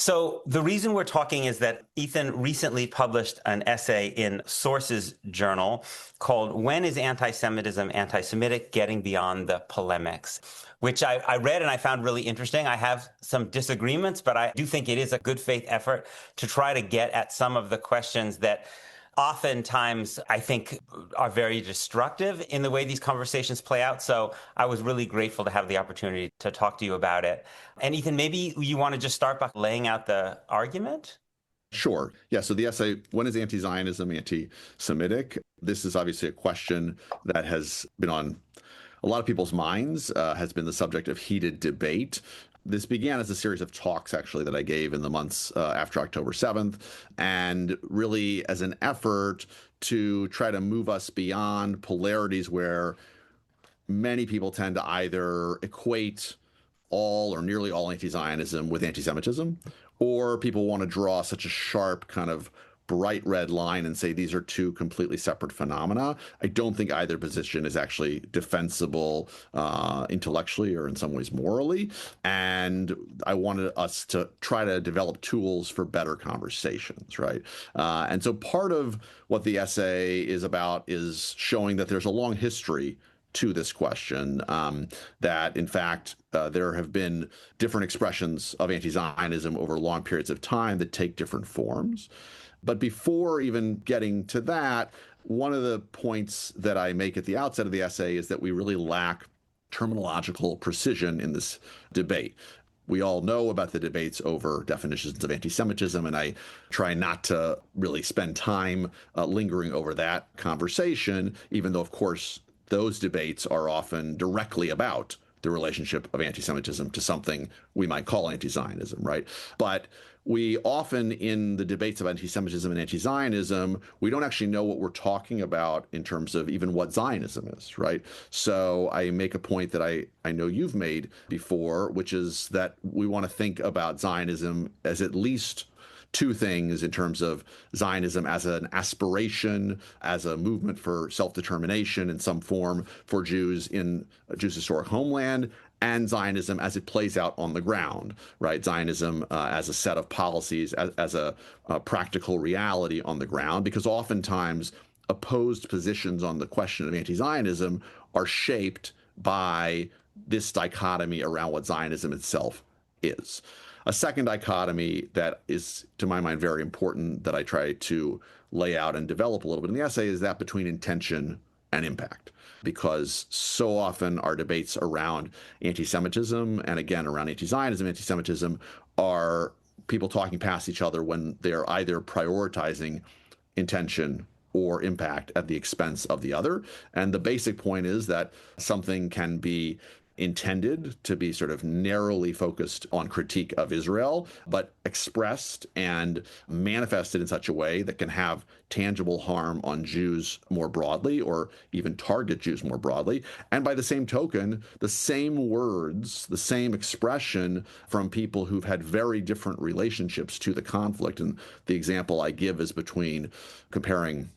So the reason we're talking is that Ethan recently published an essay in Sources Journal called When is Anti-Semitism Anti-Semitic? Getting Beyond the Polemics, which I read and I found really interesting. I have some disagreements, but I do think it is a good faith effort to try to get at some of the questions that oftentimes I think are very destructive in the way these conversations play out. So I was really grateful to have the opportunity to talk to you about it. And Ethan, maybe you want to just start by laying out the argument? Sure. Yeah. So the essay, when is anti-Zionism anti-Semitic? This is obviously a question that has been on a lot of people's minds, has been the subject of heated debate. This began as a series of talks, actually, that I gave in the months after October 7th, and really as an effort to try to move us beyond polarities where many people tend to either equate all or nearly all anti-Zionism with anti-Semitism, or people want to draw such a sharp kind of bright red line and say these are two completely separate phenomena. I don't think either position is actually defensible intellectually or in some ways morally. And I wanted us to try to develop tools for better conversations, right? And so part of what the essay is about is showing that there's a long history to this question, that in fact there have been different expressions of anti-Zionism over long periods of time that take different forms. But before even getting to that, one of the points that I make at the outset of the essay is that we really lack terminological precision in this debate. We all know about the debates over definitions of anti-Semitism, and I try not to really spend time lingering over that conversation, even though, of course, those debates are often directly about the relationship of anti-Semitism to something we might call anti-Zionism, right? But we often, in the debates of anti-Semitism and anti-Zionism, we don't actually know what we're talking about in terms of even what Zionism is, right? So I make a point that I know you've made before, which is that we want to think about Zionism as at least two things in terms of Zionism as an aspiration, as a movement for self-determination in some form for Jews in a Jews' historic homeland, and Zionism as it plays out on the ground, right? Zionism as a set of policies, as a practical reality on the ground, because oftentimes opposed positions on the question of anti-Zionism are shaped by this dichotomy around what Zionism itself is. A second dichotomy that is, to my mind, very important that I try to lay out and develop a little bit in the essay is that between intention and impact. Because so often our debates around anti-Semitism and again around anti-Zionism, anti-Semitism are people talking past each other when they're either prioritizing intention or impact at the expense of the other. And the basic point is that something can be intended to be sort of narrowly focused on critique of Israel, but expressed and manifested in such a way that can have tangible harm on Jews more broadly, or even target Jews more broadly. And by the same token, the same words, the same expression from people who've had very different relationships to the conflict. And the example I give is between comparing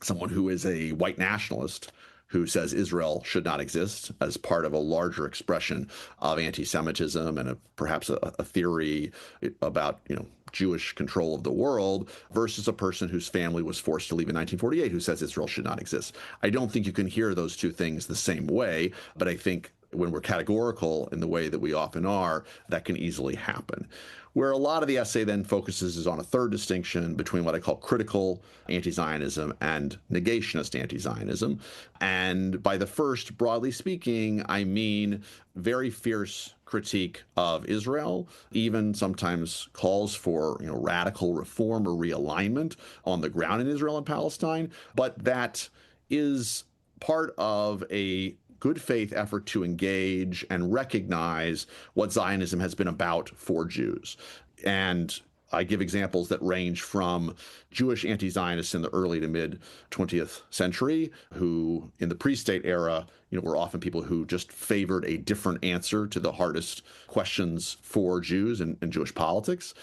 someone who is a white nationalist who says Israel should not exist as part of a larger expression of anti-Semitism and perhaps a theory about, Jewish control of the world, versus a person whose family was forced to leave in 1948 who says Israel should not exist. I don't think you can hear those two things the same way, but I think when we're categorical in the way that we often are, that can easily happen. Where a lot of the essay then focuses is on a third distinction between what I call critical anti-Zionism and negationist anti-Zionism. And by the first, broadly speaking, I mean very fierce critique of Israel, even sometimes calls for radical reform or realignment on the ground in Israel and Palestine. But that is part of a good faith effort to engage and recognize what Zionism has been about for Jews. And I give examples that range from Jewish anti-Zionists in the early to mid 20th century, who in the pre-state era, were often people who just favored a different answer to the hardest questions for Jews in Jewish politics,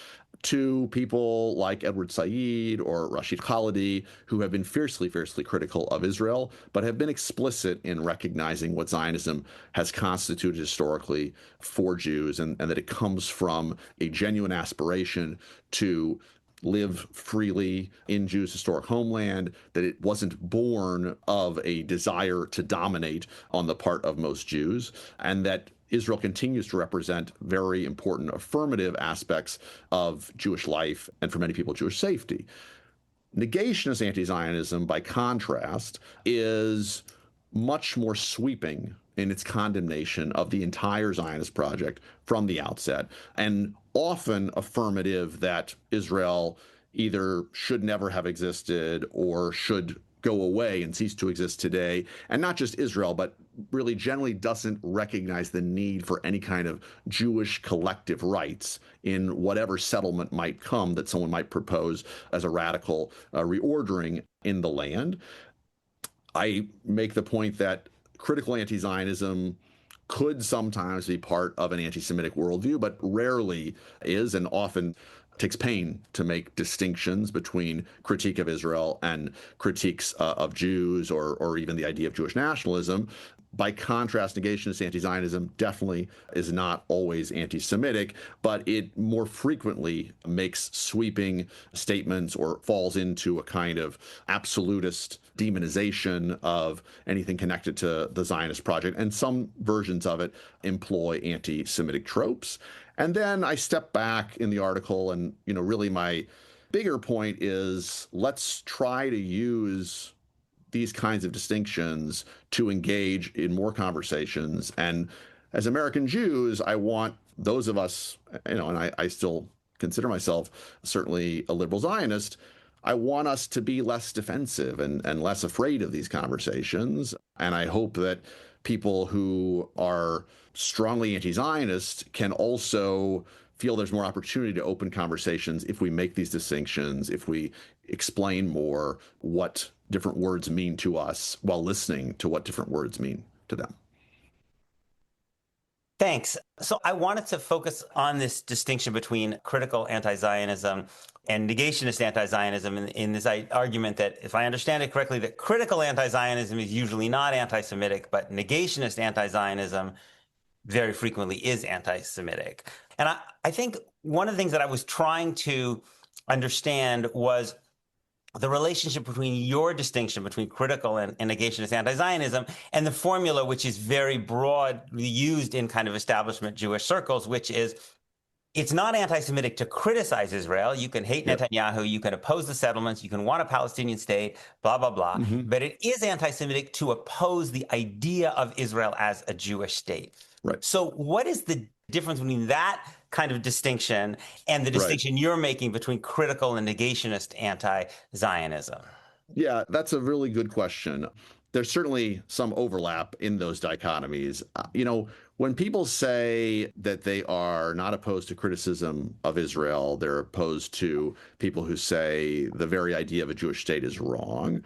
to people like Edward Said or Rashid Khalidi, who have been fiercely, fiercely critical of Israel, but have been explicit in recognizing what Zionism has constituted historically for Jews, and that it comes from a genuine aspiration to live freely in Jews' historic homeland, that it wasn't born of a desire to dominate on the part of most Jews, and that Israel continues to represent very important affirmative aspects of Jewish life and, for many people, Jewish safety. Negationist anti-Zionism, by contrast, is much more sweeping in its condemnation of the entire Zionist project from the outset, and often affirmative that Israel either should never have existed or should go away and cease to exist today. And not just Israel, but really generally doesn't recognize the need for any kind of Jewish collective rights in whatever settlement might come that someone might propose as a radical reordering in the land. I make the point that critical anti-Zionism could sometimes be part of an anti-Semitic worldview, but rarely is, and often takes pain to make distinctions between critique of Israel and critiques of Jews, or even the idea of Jewish nationalism. By contrast, negationist anti-Zionism definitely is not always anti-Semitic, but it more frequently makes sweeping statements or falls into a kind of absolutist demonization of anything connected to the Zionist project. And some versions of it employ anti-Semitic tropes. And then I step back in the article, and, really my bigger point is, let's try to use these kinds of distinctions to engage in more conversations. And as American Jews, I want those of us, and I still consider myself certainly a liberal Zionist, I want us to be less defensive and less afraid of these conversations. And I hope that people who are strongly anti-Zionist can also feel there's more opportunity to open conversations if we make these distinctions, if we explain more what different words mean to us while listening to what different words mean to them. Thanks. So I wanted to focus on this distinction between critical anti-Zionism and negationist anti-Zionism in this argument that, if I understand it correctly, that critical anti-Zionism is usually not anti-Semitic, but negationist anti-Zionism very frequently is anti-Semitic. And I think one of the things that I was trying to understand was the relationship between your distinction between critical and negationist anti-Zionism and the formula, which is very broadly used in kind of establishment Jewish circles, which is, it's not anti-Semitic to criticize Israel. You can hate Netanyahu, you can oppose the settlements, you can want a Palestinian state, blah, blah, blah. But it is anti-Semitic to oppose the idea of Israel as a Jewish state. Right. So what is the difference between that kind of distinction and the distinction you're making between critical and negationist anti-Zionism? Yeah, that's a really good question. There's certainly some overlap in those dichotomies. When people say that they are not opposed to criticism of Israel, they're opposed to people who say the very idea of a Jewish state is wrong,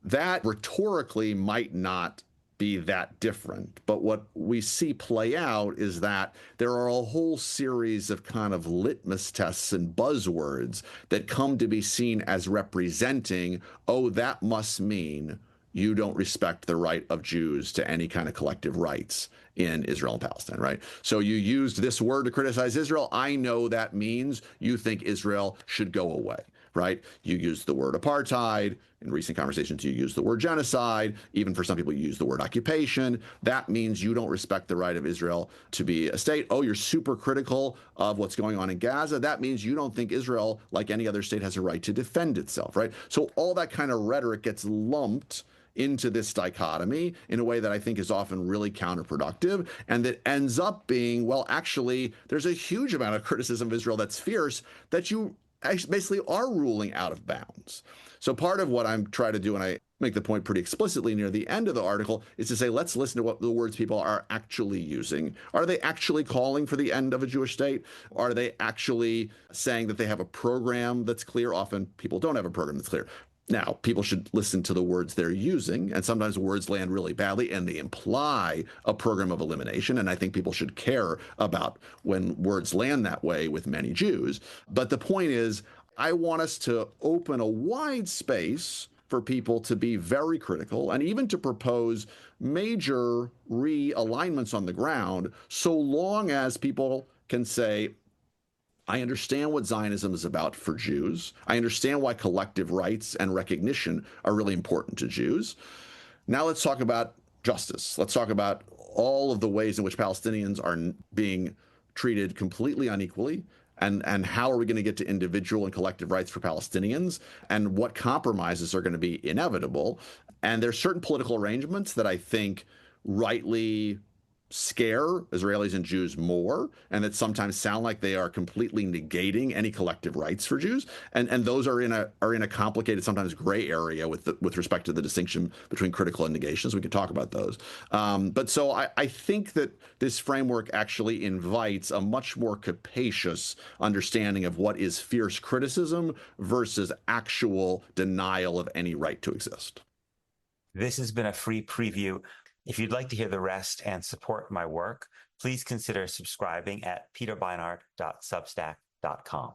that rhetorically might not be that different. But what we see play out is that there are a whole series of kind of litmus tests and buzzwords that come to be seen as representing, oh, that must mean you don't respect the right of Jews to any kind of collective rights in Israel and Palestine, right? So you used this word to criticize Israel. I know that means you think Israel should go away, right? You used the word apartheid. In recent conversations, you use the word genocide. Even for some people, you use the word occupation. That means you don't respect the right of Israel to be a state. Oh, you're super critical of what's going on in Gaza. That means you don't think Israel, like any other state, has a right to defend itself, right? So all that kind of rhetoric gets lumped into this dichotomy in a way that I think is often really counterproductive, and that ends up being, well, actually, there's a huge amount of criticism of Israel that's fierce that you basically are ruling out of bounds. So part of what I'm trying to do, and I make the point pretty explicitly near the end of the article, is to say, let's listen to what the words people are actually using. Are they actually calling for the end of a Jewish state? Are they actually saying that they have a program that's clear? Often people don't have a program that's clear. Now, people should listen to the words they're using, and sometimes words land really badly and they imply a program of elimination. And I think people should care about when words land that way with many Jews. But the point is, I want us to open a wide space for people to be very critical and even to propose major realignments on the ground, so long as people can say, I understand what Zionism is about for Jews. I understand why collective rights and recognition are really important to Jews. Now let's talk about justice. Let's talk about all of the ways in which Palestinians are being treated completely unequally. And how are we going to get to individual and collective rights for Palestinians, and what compromises are going to be inevitable. And there's certain political arrangements that I think rightly scare Israelis and Jews more, and that sometimes sound like they are completely negating any collective rights for Jews. And those are in a complicated, sometimes gray area with respect to the distinction between critical and negations. We can talk about those. But so I think that this framework actually invites a much more capacious understanding of what is fierce criticism versus actual denial of any right to exist. This has been a free preview. If you'd like to hear the rest and support my work, please consider subscribing at peterbeinart.substack.com.